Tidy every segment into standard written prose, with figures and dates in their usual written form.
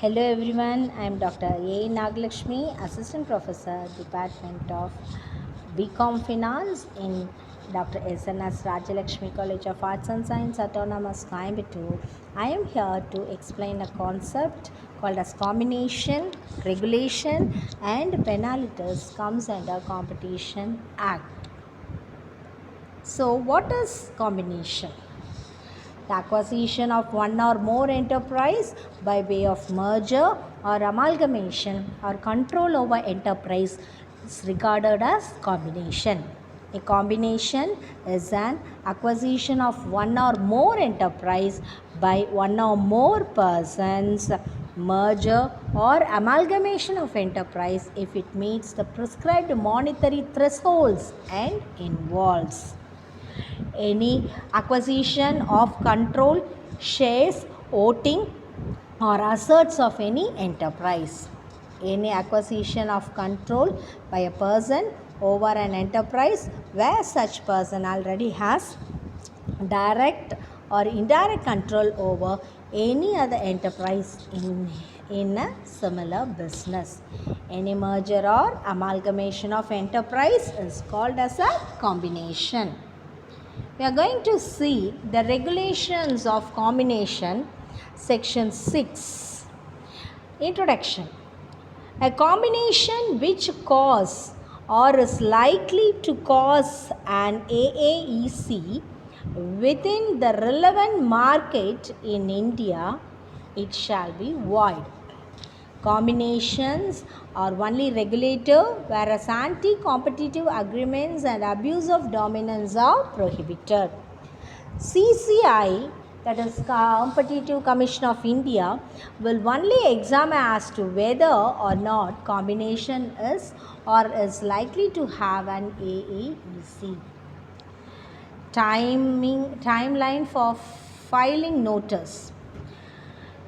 Hello everyone, I am Dr.A.NAGALAXMI, Assistant Professor, Department of B.COMFIN in Dr. S.N.S. Rajalakshmi College of Arts and Science, Autonomous, Coimbatore. I am here to explain a concept called as combination, regulation and penalties comes under Competition Act. So what is combination? The acquisition of one or more enterprise by way of merger or amalgamation or control over enterprise is regarded as combination. A combination is an acquisition of one or more enterprise by one or more persons, merger or amalgamation of enterprise if it meets the prescribed monetary thresholds and involves any acquisition of control, shares, voting or assets of any enterprise. Any acquisition of control by a person over an enterprise where such person already has direct or indirect control over any other enterprise in a similar business. Any merger or amalgamation of enterprise is called as a combination. We are going to see the regulations of combination, section 6. Introduction. A combination which cause or is likely to cause an AAEC within the relevant market in India, it shall be void. Combinations are only regulated, whereas anti-competitive agreements and abuse of dominance are prohibited. CCI, that is Competitive Commission of India, will only examine as to whether or not combination is or is likely to have an AAEC. Timeline for filing notice.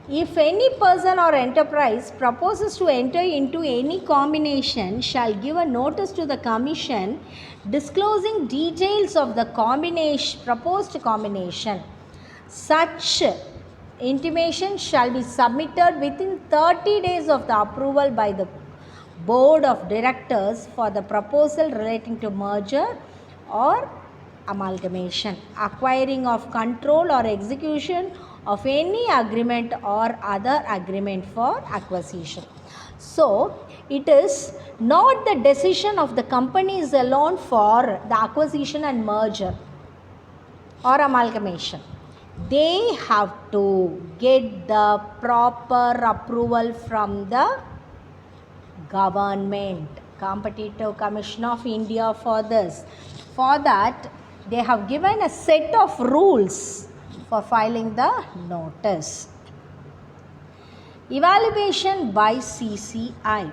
If any person or enterprise proposes to enter into any combination, shall give a notice to the Commission disclosing details of the proposed combination. Such intimation shall be submitted within 30 days of the approval by the Board of Directors for the proposal relating to merger or amalgamation, acquiring of control or execution of any agreement or other agreement for acquisition. So, it is not the decision of the companies alone for the acquisition and merger or amalgamation. They have to get the proper approval from the government, Competitive Commission of India for this. For that, they have given a set of rules for filing the notice. Evaluation by CCI.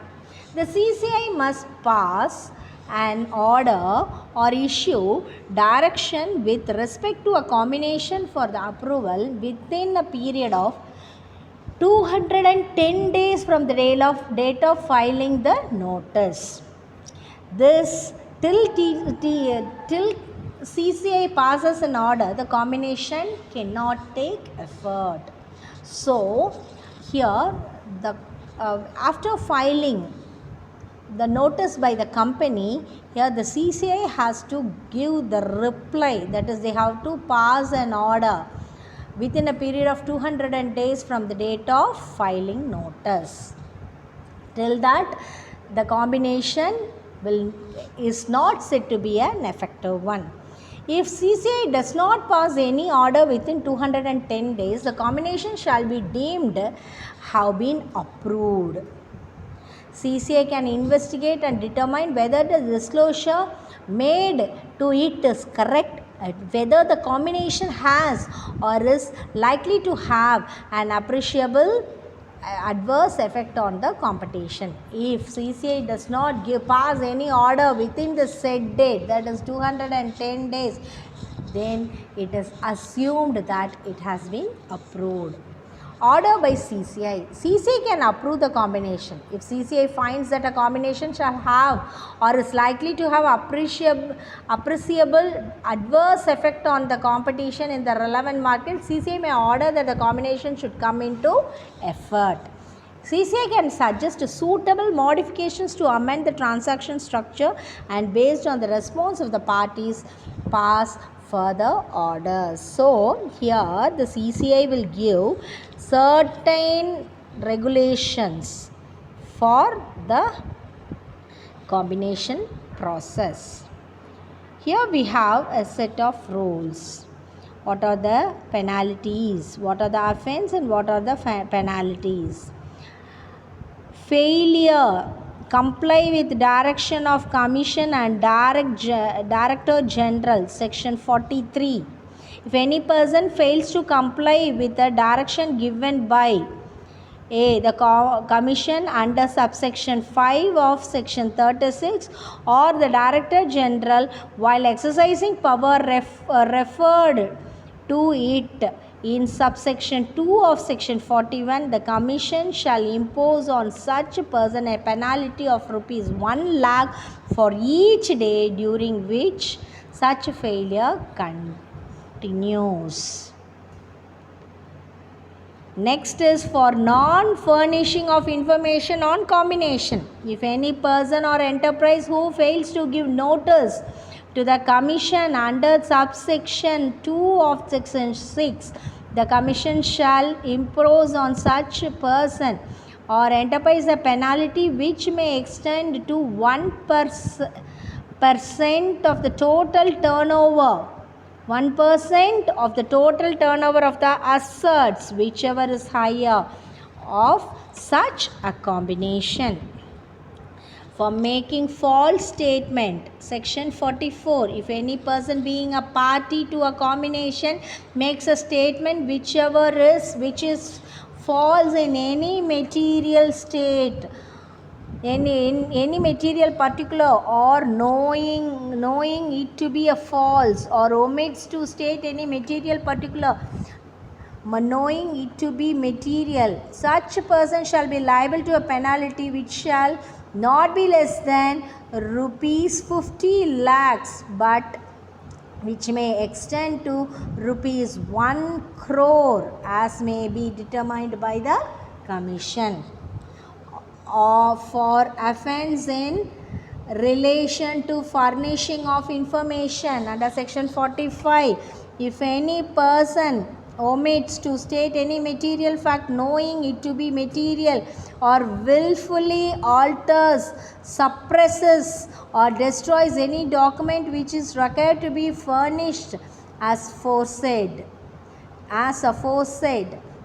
The CCI must pass an order or issue direction with respect to a combination for the approval within a period of 210 days from the date of filing the notice. This till CCI passes an order, the combination cannot take effect. So, here after filing the notice by the company, here the CCI has to give the reply, that is, they have to pass an order within a period of 200 days from the date of filing notice. Till that, the combination is not said to be an effective one. If CCI does not pass any order within 210 days, the combination shall be deemed have been approved. CCI can investigate and determine whether the disclosure made to it is correct, whether the combination has or is likely to have an appreciable adverse effect on the competition. If CCI does not pass any order within the said date, that is 210 days, then it is assumed that it has been approved. Order by CCI. CCI can approve the combination. If CCI finds that a combination shall have or is likely to have appreciable adverse effect on the competition in the relevant market, CCI may order that the combination should come into effect. CCI can suggest suitable modifications to amend the transaction structure and based on the response of the parties pass further orders. So here the CCI will give certain regulations for the combination process. Here we have a set of rules. What are the penalties? What are the offense and what are the penalties? Failure comply with direction of commission and director general, section 43. If any person fails to comply with the direction given by the commission under subsection 5 of section 36 or the director general while exercising power referred to it in subsection 2 of section 41, the commission shall impose on such person a penalty of rupees 1 lakh for each day during which such failure continues. Next is for non-furnishing of information on combination. If any person or enterprise who fails to give notice to the commission under subsection 2 of section 6, the commission shall impose on such person or enterprise a penalty which may extend to 1% of the total turnover. 1% of the total turnover of the assets, whichever is higher, of such a combination. For making false statement, section 44, if any person being a party to a combination makes a statement which is false in any material state, any material particular, or knowing it to be a false, or omits to state any material particular knowing it to be material, such a person shall be liable to a penalty which shall not be less than rupees 50 lakhs but which may extend to rupees 1 crore as may be determined by the commission. Or for offence in relation to furnishing of information under section 45, if any person omits to state any material fact knowing it to be material or willfully alters, suppresses or destroys any document which is required to be furnished as aforesaid,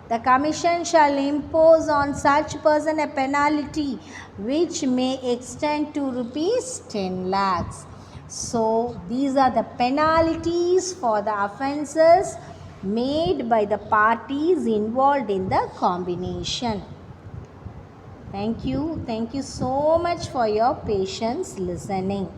the commission shall impose on such person a penalty which may extend to rupees 10 lakhs. So these are the penalties for the offences made by the parties involved in the combination. Thank you so much for your patience listening.